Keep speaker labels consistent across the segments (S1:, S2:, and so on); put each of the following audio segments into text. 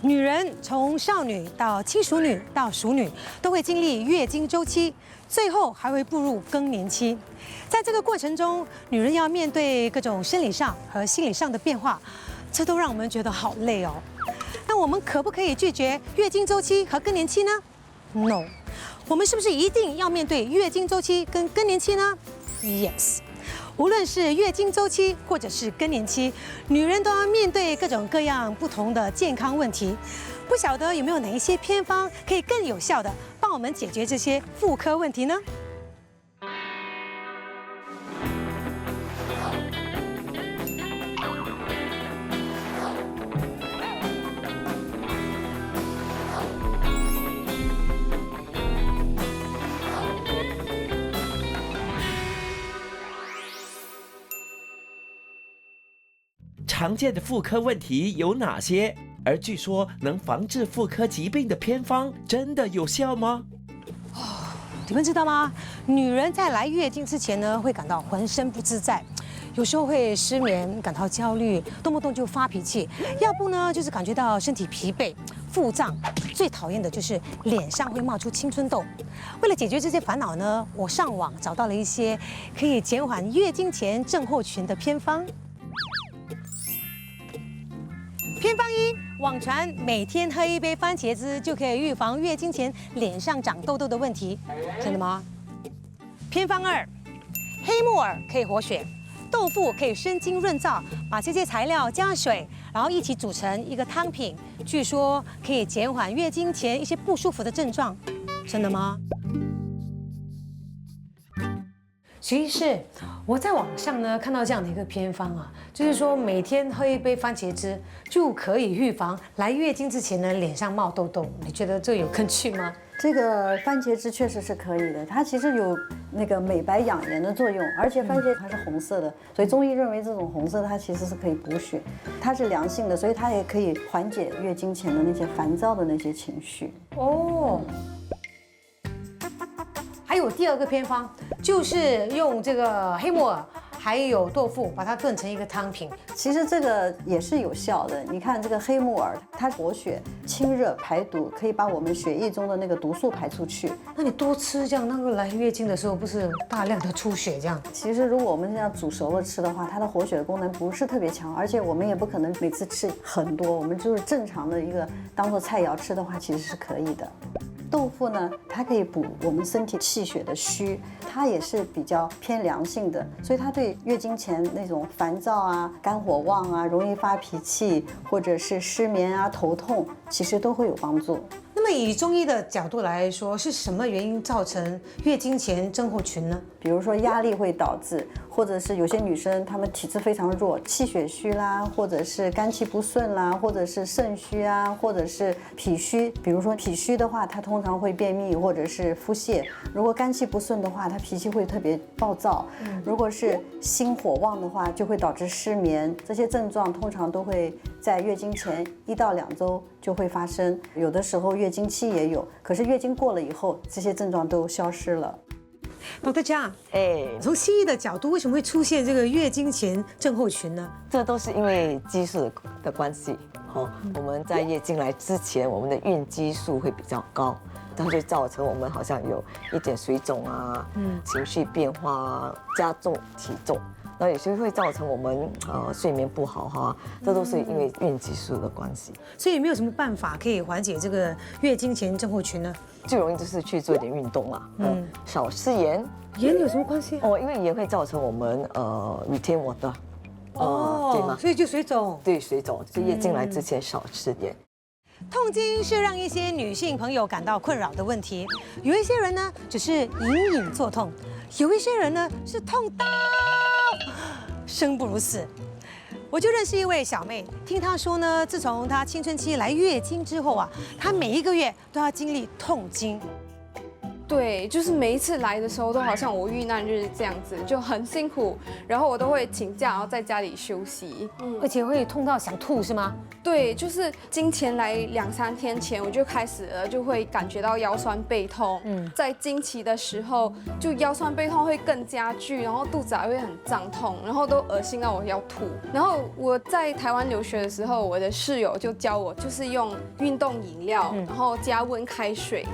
S1: 女人从少女到轻熟女到熟女，都会经历月经周期，最后还会步入更年期。在这个过程中，女人要面对各种生理上和心理上的变化，这都让我们觉得好累哦。那我们可不可以拒绝月经周期和更年期呢 ？No。我们是不是一定要面对月经周期跟更年期呢 ？Yes。无论是月经周期或者是更年期，女人都要面对各种各样不同的健康问题。不晓得有没有哪一些偏方可以更有效的帮我们解决这些妇科问题呢？
S2: 常见的妇科问题有哪些？而据说能防治妇科疾病的偏方真的有效吗？
S1: 你们知道吗？女人在来月经之前呢，会感到浑身不自在，有时候会失眠，感到焦虑，动不动就发脾气，要不呢就是感觉到身体疲惫、腹胀，最讨厌的就是脸上会冒出青春痘。为了解决这些烦恼呢，我上网找到了一些可以减缓月经前症候群的偏方。偏方一：网传每天喝一杯番茄汁就可以预防月经前脸上长痘痘的问题，真的吗？偏方二：黑木耳可以活血，豆腐可以生津润燥，把这些材料加水，然后一起煮成一个汤品，据说可以减缓月经前一些不舒服的症状，真的吗？徐医师，我在网上呢看到这样的一个偏方啊，就是说每天喝一杯番茄汁就可以预防来月经之前呢脸上冒痘痘，你觉得这有根据吗？
S3: 这个番茄汁确实是可以的，它其实有那个美白养颜的作用，而且番茄它是红色的，所以中医认为这种红色它其实是可以补血，它是凉性的，所以它也可以缓解月经前的那些烦躁的那些情绪。
S1: 哦。还有第二个偏方，就是用这个黑木耳还有豆腐，把它炖成一个汤品。
S3: 其实这个也是有效的。你看这个黑木耳，它活血、清热、排毒，可以把我们血液中的那个毒素排出去。
S1: 那你多吃这样，那个来月经的时候不是大量的出血这样？
S3: 其实如果我们这样煮熟了吃的话，它的活血的功能不是特别强，而且我们也不可能每次吃很多，我们就是正常的一个当做菜肴吃的话，其实是可以的。豆腐呢，它可以补我们身体气血的虚，它也是比较偏凉性的，所以它对月经前那种烦躁啊、肝火旺啊、容易发脾气，或者是失眠啊、头痛，其实都会有帮助。
S1: 那么以中医的角度来说，是什么原因造成月经前症候群呢？
S3: 比如说压力会导致，或者是有些女生她们体质非常弱，气血虚啦，或者是肝气不顺啦，或者是肾虚啊，或者是脾虚。比如说脾虚的话，它通常会便秘或者是腹泻；如果肝气不顺的话，它脾气会特别暴躁；如果是心火旺的话，就会导致失眠。这些症状通常都会在月经前1到2周就会发生，有的时候月经期也有，可是月经过了以后，这些症状都消失了。
S1: Dr. Jia，从西医的角度，为什么会出现这个月经前症候群呢？
S4: 这都是因为激素的关系。我们在月经来之前，我们的孕激素会比较高，它就造成我们好像有一点水肿啊，情绪变化啊，加重体重。那有些会造成我们睡眠不好哈，这都是因为孕激素的关系。
S1: 所以有没有什么办法可以缓解这个月经前症候群呢？
S4: 最容易就是去做一点运动啦，少吃盐。
S1: 盐有什么关系？
S4: 因为盐会造成我们retain water，对吗？
S1: 所以就水肿。
S4: 对，水肿，就月经来之前少吃盐。
S1: 痛经是让一些女性朋友感到困扰的问题，有一些人呢只是隐隐作痛，有一些人呢是痛到生不如死。我就认识一位小妹，听她说呢，自从她青春期来月经之后啊，她每一个月都要经历痛经。
S5: 对，就是每一次来的时候都好像我遇难日这样子，就很辛苦，然后我都会请假，然后在家里休息。
S1: 而且会痛到想吐是吗？
S5: 对，就是经前来2-3天前我就开始了，就会感觉到腰酸背痛。在经期的时候，就腰酸背痛会更加剧，然后肚子还会很胀痛，然后都恶心到我要吐。然后我在台湾留学的时候，我的室友就教我，就是用运动饮料，然后加温开水。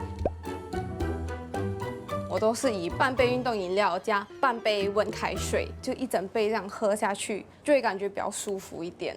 S5: 我都是以半杯运动饮料加半杯温开水，就一整杯这样喝下去，就会感觉比较舒服一点。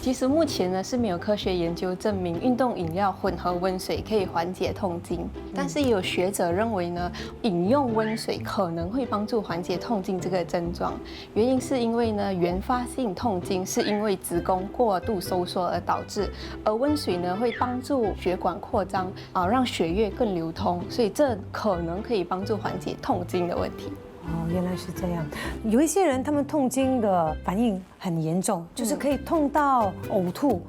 S6: 其实目前呢是没有科学研究证明运动饮料混合温水可以缓解痛经，但是也有学者认为呢，饮用温水可能会帮助缓解痛经这个症状。原因是因为呢，原发性痛经是因为子宫过度收缩而导致，而温水呢会帮助血管扩张让血液更流通，所以这可能可以帮助缓解痛经的问题。
S1: 哦，原来是这样。有一些人他们痛经的反应很严重，就是可以痛到呕吐。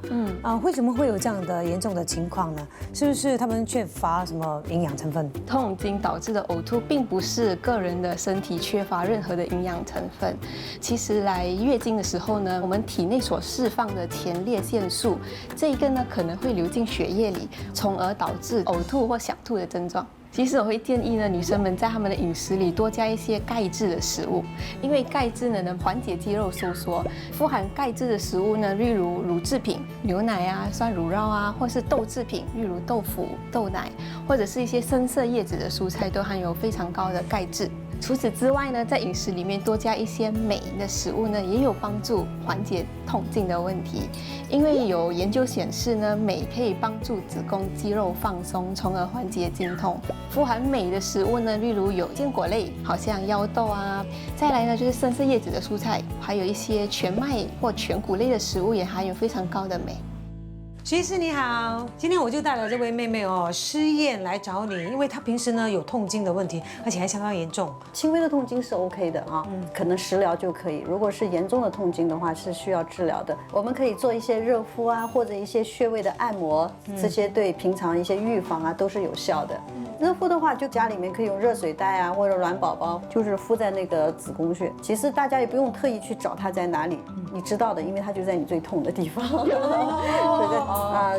S1: 为什么会有这样的严重的情况呢？是不是他们缺乏什么营养成分？
S6: 痛经导致的呕吐并不是个人的身体缺乏任何的营养成分。其实来月经的时候呢，我们体内所释放的前列腺素，这一个呢可能会流进血液里，从而导致呕吐或想吐的症状。其实我会建议呢，女生们在她们的饮食里多加一些钙质的食物，因为钙质呢能缓解肌肉收缩。富含钙质的食物呢，例如乳制品、牛奶啊、酸乳酪啊，或是豆制品，例如豆腐、豆奶，或者是一些深色叶子的蔬菜，都含有非常高的钙质。除此之外呢，在饮食里面多加一些镁的食物呢，也有帮助缓解痛经的问题。因为有研究显示呢，镁可以帮助子宫肌肉放松，从而缓解经痛。富含镁的食物呢，例如有坚果类，好像腰豆啊。再来呢，就是深色叶子的蔬菜，还有一些全麦或全谷类的食物，也含有非常高的镁。
S1: 徐医师你好，今天我就带了这位妹妹诗燕来找你，因为她平时呢有痛经的问题，而且还相当严重。
S3: 轻微的痛经是 OK 的啊，可能食疗就可以。如果是严重的痛经的话，是需要治疗的。我们可以做一些热敷啊，或者一些穴位的按摩，这些对平常一些预防啊都是有效的。热敷的话，就家里面可以用热水袋啊，或者软宝宝，就是敷在那个子宫穴。其实大家也不用特意去找它在哪里，你知道的，因为它就在你最痛的地方。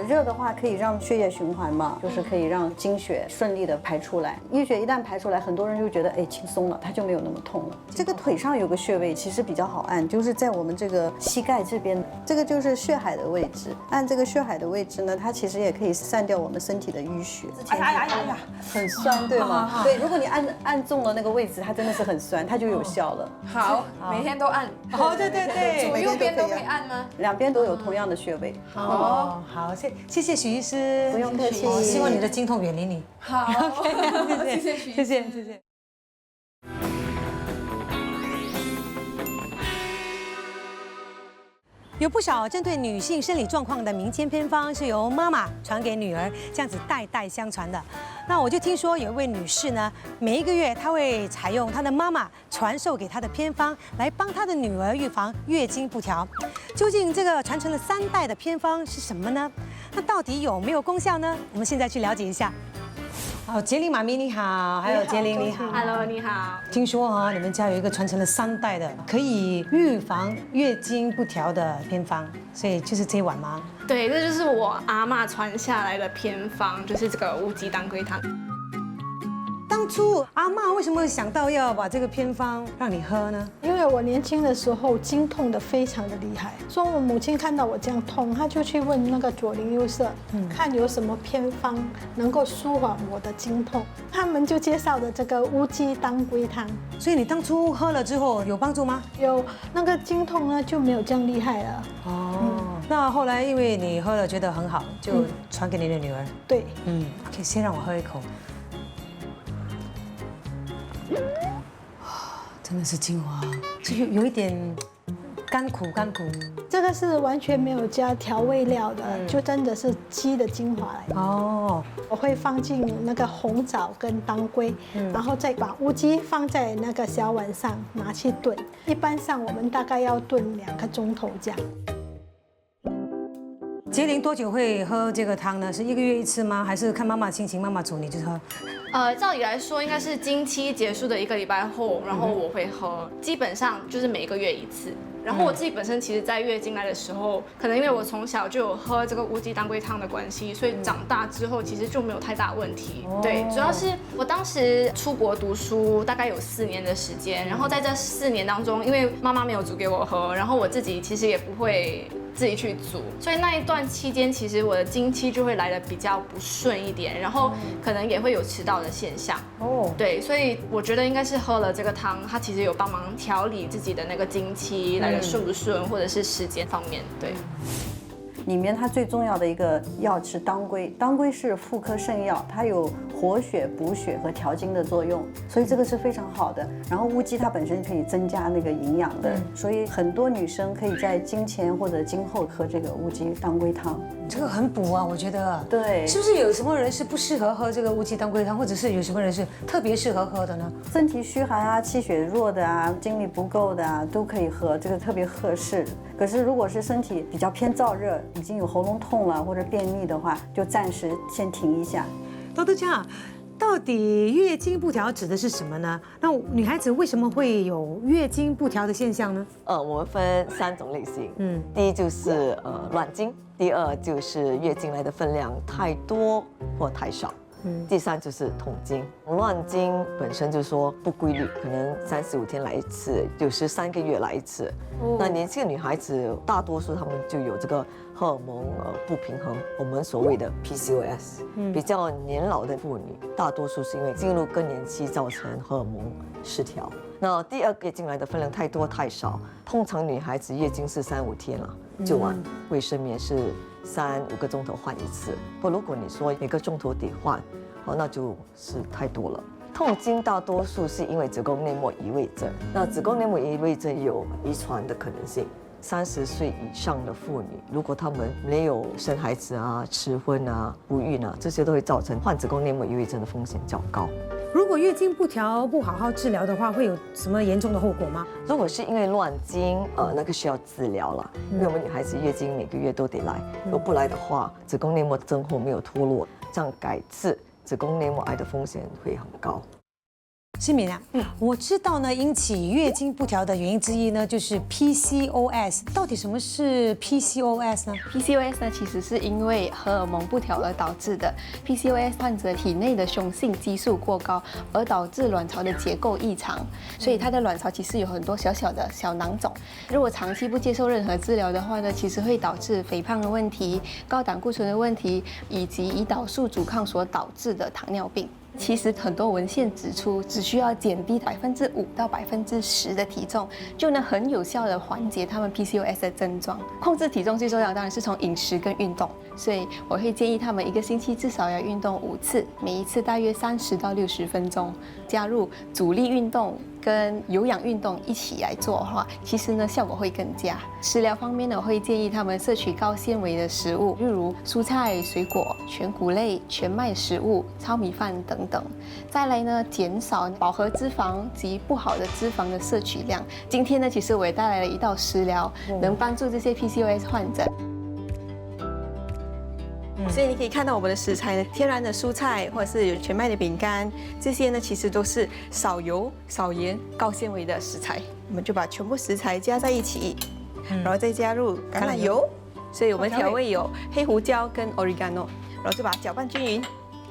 S3: 热的话可以让血液循环嘛，就是可以让经血顺利的排出来。淤血一旦排出来，很多人就觉得轻松了，它就没有那么痛了。这个腿上有个穴位其实比较好按，就是在我们这个膝盖这边，这个就是血海的位置。按这个血海的位置呢，它其实也可以散掉我们身体的淤血。哎呀，很酸对吗？对，如果你按中了那个位置，它真的是很酸，它就有效了。
S5: 好，每天都按。
S1: 对，
S5: 左右边都可以按吗？
S3: 两边都有同样的穴位。
S1: 好，谢谢许医师，
S3: 不用客气，
S1: 希望你的经痛远离你。
S5: 好，谢谢许医师，
S1: 谢谢。有不少针对女性生理状况的民间偏方是由妈妈传给女儿，这样子代代相传的。那我就听说有一位女士呢，每一个月她会采用她的妈妈传授给她的偏方，来帮她的女儿预防月经不调。究竟这个传承了3代的偏方是什么呢？那到底有没有功效呢？我们现在去了解一下。好，杰林妈咪你好，还有杰林你好
S7: ，Hello 你好。
S1: 听说你们家有一个传承了3代的可以预防月经不调的偏方，所以就是这一碗吗？
S7: 对，这就是我阿嬷传下来的偏方，就是这个乌鸡当归汤。
S1: 当初阿嬷为什么会想到要把这个偏方让你喝呢？
S8: 因为我年轻的时候经痛的非常的厉害，所以我母亲看到我这样痛，她就去问那个左邻右舍，看有什么偏方能够舒缓我的经痛，他们就介绍的这个乌鸡当归汤。
S1: 所以你当初喝了之后有帮助吗？
S8: 有，那个经痛呢就没有这样厉害了。
S1: 那后来因为你喝了觉得很好，就传给你的女儿。
S8: 对
S1: ，OK， 先让我喝一口。真的是精华，就有一点甘苦。
S8: 这个是完全没有加调味料的，就真的是鸡的精华来的。我会放进那个红枣跟当归，然后再把乌鸡放在那个小碗上拿去炖。一般上我们大概要炖2个钟头这样。
S1: 杰林多久会喝这个汤呢？是1个月1次吗？还是看妈妈心情，妈妈煮你就喝？
S7: 照理来说应该是经期结束的1个礼拜后，然后我会喝，基本上就是每个月1次。然后我自己本身其实，在月经来的时候，可能因为我从小就有喝这个乌鸡当归汤的关系，所以长大之后其实就没有太大问题。对，主要是我当时出国读书，大概有4年的时间，然后在这4年当中，因为妈妈没有煮给我喝，然后我自己其实也不会自己去煮，所以那一段期间，其实我的经期就会来的比较不顺一点，然后可能也会有迟到的现象。哦，对，所以我觉得应该是喝了这个汤，它其实有帮忙调理自己的那个经期来的顺不顺，或者是时间方面。对。
S3: 里面它最重要的一个药是当归，当归是妇科圣药，它有活血、补血和调经的作用，所以这个是非常好的。然后乌鸡它本身可以增加那个营养的，所以很多女生可以在经前或者经后喝这个乌鸡当归汤。
S1: 这个很补啊，我觉得。
S3: 对，
S1: 是不是有什么人是不适合喝这个乌鸡当归汤，或者是有什么人是特别适合喝的呢？
S3: 身体虚寒啊、气血弱的啊、精力不够的啊，都可以喝，这个特别合适。可是如果是身体比较偏燥热，已经有喉咙痛了或者便秘的话，就暂时先停一下。
S1: 豆豆酱，到底月经不调指的是什么呢？那女孩子为什么会有月经不调的现象呢？
S4: 我们分3种类型。第一就是乱经，第二就是月经来的分量太多或太少。第3就是痛经。乱经本身就是说不规律，可能35天来一次，有时3个月来一次。那年轻的女孩子大多数她们就有这个荷尔蒙不平衡，我们所谓的 PCOS。比较年老的妇女，大多数是因为进入更年期造成荷尔蒙失调。那第2个月经来的分量太多太少，通常女孩子月经是3、5天了就完，卫生棉是3、5个钟头换一次。不，如果你说每个钟头得换，那就是太多了。痛经大多数是因为子宫内膜移位症，那子宫内膜移位症有遗传的可能性。30岁以上的妇女，如果她们没有生孩子啊、迟婚啊、不孕啊，这些都会造成患子宫内膜移位症的风险较高。
S1: 如果月经不调不好好治疗的话，会有什么严重的后果吗？
S4: 如果是因为乱经，那个需要治疗了，因为我们女孩子月经每个月都得来，如果不来的话，子宫内膜增厚没有脱落，这样改治子宫内膜癌的风险会很高。
S1: 新敏啊，我知道呢，引起月经不调的原因之一呢，就是 PCOS。到底什么是 PCOS 呢
S6: ？PCOS 呢，其实是因为荷尔蒙不调而导致的。PCOS 患者体内的雄性激素过高，而导致卵巢的结构异常，所以他的卵巢其实有很多小小的小囊肿。如果长期不接受任何治疗的话呢，其实会导致肥胖的问题、高胆固醇的问题，以及胰岛素阻抗所导致的糖尿病。其实很多文献指出，只需要减低5%到10%的体重，就能很有效的缓解他们 PCOS 的症状。控制体重最重要当然是从饮食跟运动，所以我会建议他们1个星期至少要运动5次，每一次大约30到60分钟，加入阻力运动跟有氧运动一起来做的话，其实呢效果会更佳。食疗方面呢，我会建议他们摄取高纤维的食物，例如蔬菜、水果、全谷类、全麦食物、糙米饭等等。再来呢，减少饱和脂肪及不好的脂肪的摄取量。今天呢，其实我也带来了一道食疗，能帮助这些 PCOS 患者。所以你可以看到我们的食材呢，天然的蔬菜或者是有全麦的饼干，这些呢其实都是少油、少盐、高纤维的食材。我们就把全部食材加在一起，然后再加入橄榄油。所以我们调味有黑胡椒跟 oregano， 然后就把它搅拌均匀。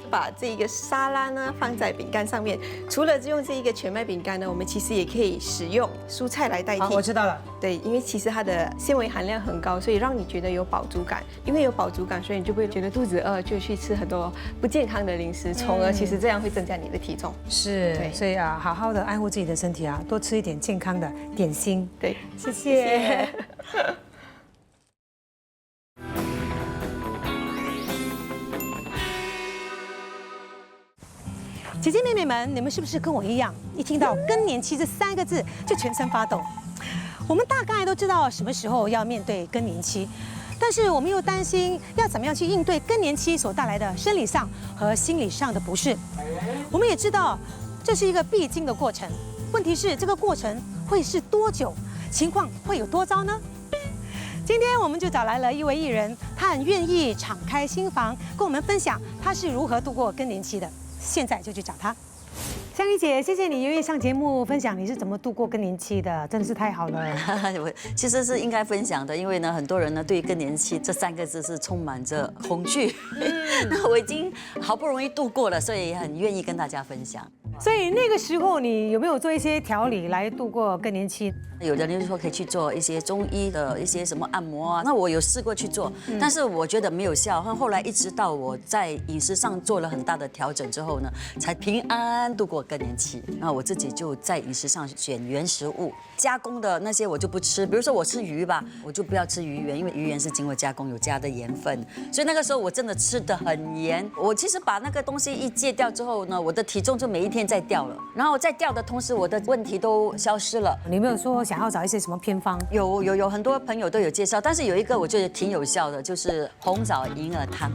S6: 把这一个沙拉呢放在饼干上面，除了用这一个全麦饼干呢，我们其实也可以使用蔬菜来代替。
S1: 我知道了。
S6: 对，因为其实它的纤维含量很高，所以让你觉得有饱足感。因为有饱足感，所以你就不会觉得肚子饿，就去吃很多不健康的零食，从而其实这样会增加你的体重。
S1: 是，对，所以啊，好好的爱护自己的身体啊，多吃一点健康的点心。
S6: 对，
S1: 谢谢。姐姐妹妹们，你们是不是跟我一样，一听到更年期这3个字就全身发抖？我们大概都知道什么时候要面对更年期，但是我们又担心要怎么样去应对更年期所带来的生理上和心理上的不适。我们也知道这是一个必经的过程，问题是这个过程会是多久，情况会有多糟呢？今天我们就找来了一位艺人，他很愿意敞开心房，跟我们分享他是如何度过更年期的。现在就去找他。香怡姐，谢谢你愿意上节目分享你是怎么度过更年期的，真的是太好了。
S9: 我其实是应该分享的，因为呢，很多人呢对更年期这3个字是充满着恐惧。那我已经好不容易度过了，所以很愿意跟大家分享。
S1: 所以那个时候你有没有做一些调理来度过更年期？
S9: 有的人就说可以去做一些中医的一些什么按摩啊，那我有试过去做，但是我觉得没有效。后来一直到我在饮食上做了很大的调整之后呢，才平安度过更年期。那我自己就在饮食上选原食物，加工的那些我就不吃。比如说我吃鱼吧，我就不要吃鱼圆，因为鱼圆是经过加工有加的盐分，所以那个时候我真的吃得很严。我其实把那个东西一戒掉之后呢，我的体重就每一天在掉了，然后在掉的同时，我的问题都消失了。
S1: 你没有说想要找一些什么偏方？
S9: 有很多朋友都有介绍，但是有一个我觉得挺有效的，就是红枣银耳汤。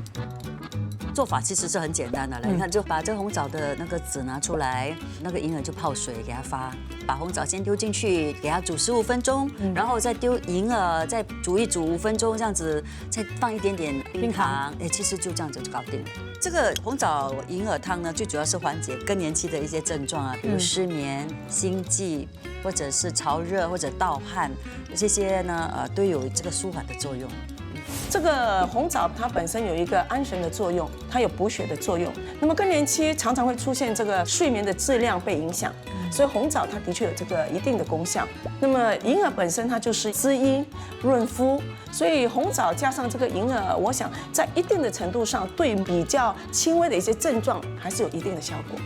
S9: 做法其实是很简单的，来，你看就把这个红枣的那个籽拿出来，那个银耳就泡水给它发，把红枣先丢进去，给它煮15分钟，然后再丢银耳，再煮一煮5分钟，这样子，再放一点点冰糖，哎，其实就这样子就搞定了。这个红枣银耳汤呢，最主要是缓解更年期的一些症状啊，比如失眠、心悸，或者是潮热或者盗汗，这些呢，都有这个舒缓的作用。
S10: 这个红枣它本身有一个安神的作用，它有补血的作用。那么更年期常常会出现这个睡眠的质量被影响，所以红枣它的确有这个一定的功效。那么银耳本身它就是滋阴润肤，所以红枣加上这个银耳，我想在一定的程度上对比较轻微的一些症状还是有一定的效果。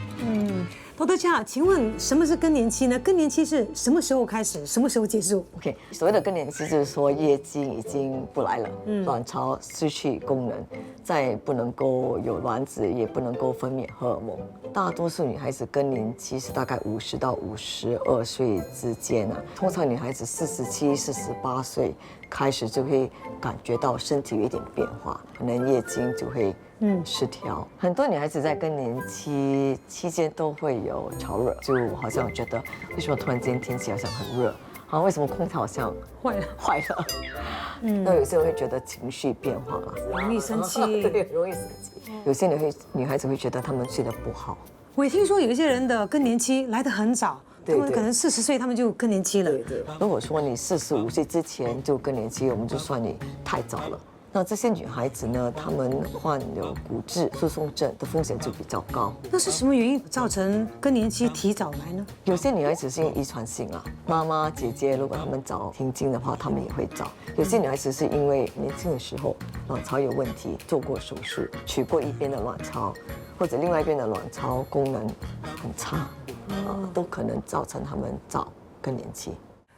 S1: 多多家，请问什么是更年期呢？更年期是什么时候开始，什么时候结束
S4: OK， 所谓的更年期就是说月经已经不来了，卵巢失去功能，再不能够有卵子，也不能够分泌荷尔蒙。大多数女孩子更年期是大概50到52岁之间啊，通常女孩子47、48岁开始就会感觉到身体有一点变化，可能月经就会失调。很多女孩子在更年期期间都会有潮热，就好像觉得为什么突然间天气好像很热，好像为什么空调好像坏了。那有些人会觉得情绪变化了，
S1: 容易生气，
S4: 对，容易生气。有些女孩子会觉得她们睡得不好。
S1: 我也听说有一些人的更年期来得很早，他们可能40岁他们就更年期了。
S4: 对。如果说你45岁之前就更年期，我们就算你太早了。那这些女孩子呢，她们患有骨质疏松症的风险就比较高。
S1: 那是什么原因造成更年期提早来呢？
S4: 有些女孩子是因为遗传性啊，妈妈、姐姐如果她们早停经的话，她们也会早。有些女孩子是因为年轻的时候卵巢有问题，做过手术，取过一边的卵巢，或者另外一边的卵巢功能很差，都可能造成她们早更年期。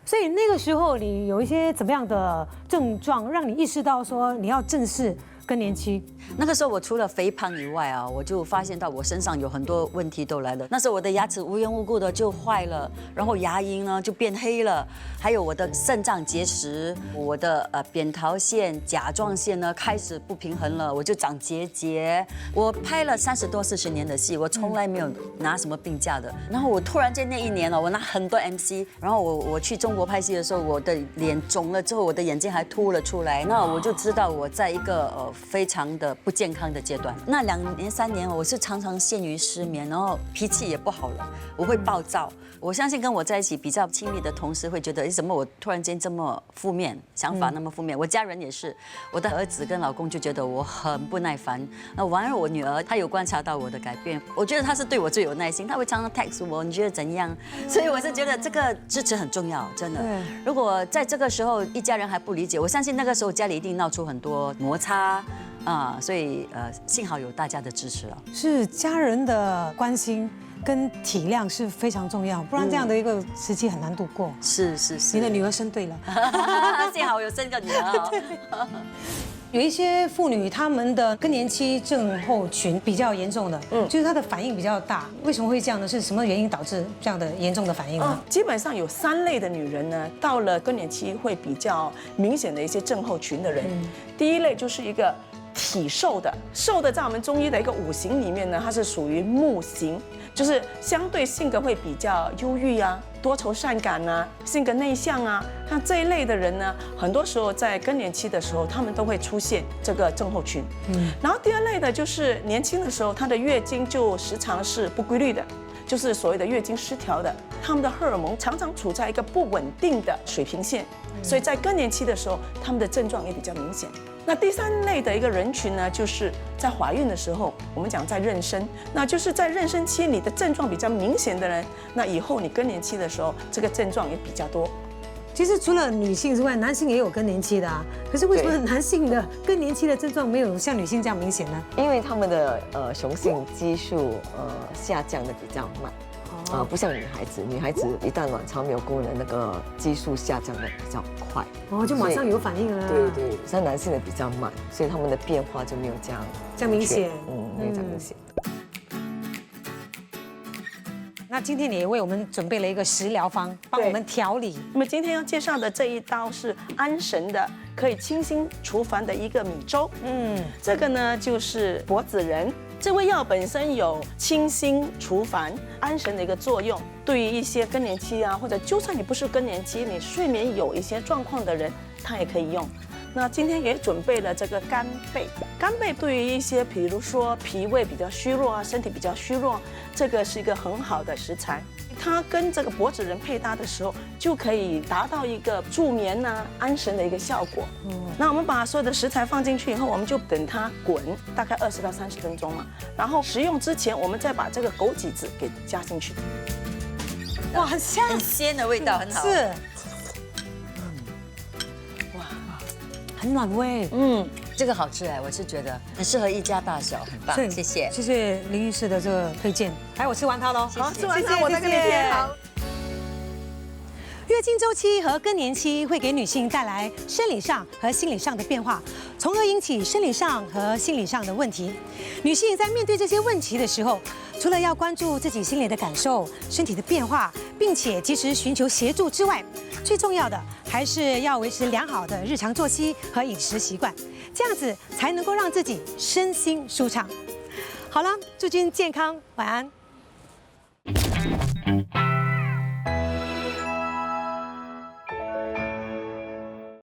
S1: 所以那个时候你有一些怎么样的症状，让你意识到说你要正视更年期？
S9: 那个时候我除了肥胖以外啊，我就发现到我身上有很多问题都来了。那时候我的牙齿无缘无故的就坏了，然后牙龈呢就变黑了，还有我的肾脏结石，我的扁桃腺、甲状腺呢开始不平衡了，我就长结节。我拍了30多40年的戏，我从来没有拿什么病假的。然后我突然间那一年我拿很多 MC， 然后我去中国拍戏的时候，我的脸肿了之后，我的眼睛还凸了出来，那我就知道我在一个非常的不健康的阶段。那2年3年，我是常常陷于失眠，然后脾气也不好了，我会暴躁。我相信跟我在一起比较亲密的同事会觉得，怎么我突然间这么负面，想法那么负面。我家人也是，我的儿子跟老公就觉得我很不耐烦。那完了，我女儿她有观察到我的改变，我觉得她是对我最有耐心，她会常常 text 我，你觉得怎样？所以我是觉得这个支持很重要，真的。如果在这个时候一家人还不理解，我相信那个时候家里一定闹出很多摩擦。所以幸好有大家的支持了。是家人的关心跟体谅是非常重要，不然这样的一个时期很难度过。是。你的女儿生对了，幸好有生个女儿。有一些妇女，她们的更年期症候群比较严重的，就是她的反应比较大。为什么会这样呢？是什么原因导致这样的严重的反应呢？
S10: 基本上有3类的女人呢，到了更年期会比较明显的一些症候群的人。第一类就是一个体瘦的，瘦的在我们中医的一个五行里面呢，它是属于木型，就是相对性格会比较忧郁啊、多愁善感啊、性格内向啊，像这一类的人呢，很多时候在更年期的时候，他们都会出现这个症候群。然后第二类的就是年轻的时候，他的月经就时常是不规律的。就是所谓的月经失调的，他们的荷尔蒙常常处在一个不稳定的水平线，所以在更年期的时候，他们的症状也比较明显。那第三类的一个人群呢，就是在怀孕的时候，我们讲在妊娠，那就是在妊娠期你的症状比较明显的人，那以后你更年期的时候，这个症状也比较多。
S1: 其实除了女性之外，男性也有更年期的啊。可是为什么男性的更年期的症状没有像女性这样明显呢？
S4: 因为他们的雄性激素下降的比较慢，不像女孩子，女孩子一旦卵巢没有功能，那个激素下降的比较快，
S1: 就马上有反应了。
S4: 对对，像男性的比较慢，所以他们的变化就没有这样
S1: 明显，
S4: 没有这样明显。
S1: 那今天你也为我们准备了一个食疗方，帮我们调理。
S10: 那么今天要介绍的这一道是安神的，可以清心除烦的一个米粥。这个呢就是柏子仁。这味药本身有清心除烦、安神的一个作用，对于一些更年期啊，或者就算你不是更年期，你睡眠有一些状况的人，它也可以用。那今天也准备了这个干贝，干贝对于一些比如说脾胃比较虚弱啊，身体比较虚弱，这个是一个很好的食材。它跟这个柏子仁配搭的时候，就可以达到一个助眠啊、安神的一个效果。那我们把所有的食材放进去以后，我们就等它滚，大概20到30分钟嘛。然后食用之前，我们再把这个枸杞子给加进去。
S1: 哇，很香，
S9: 很鲜的味道，很好。
S1: 是。很暖胃，
S9: 这个好吃哎，我是觉得很适合一家大小，很棒，谢谢，
S1: 谢谢林医师的这个推荐。来，我吃完它喽，
S10: 好，吃完它我再跟你贴。好。
S1: 月经周期和更年期会给女性带来生理上和心理上的变化，从而引起生理上和心理上的问题。女性在面对这些问题的时候，除了要关注自己心里的感受、身体的变化，并且及时寻求协助之外，最重要的还是要维持良好的日常作息和饮食习惯，这样子才能够让自己身心舒畅。好了，祝君健康，晚安。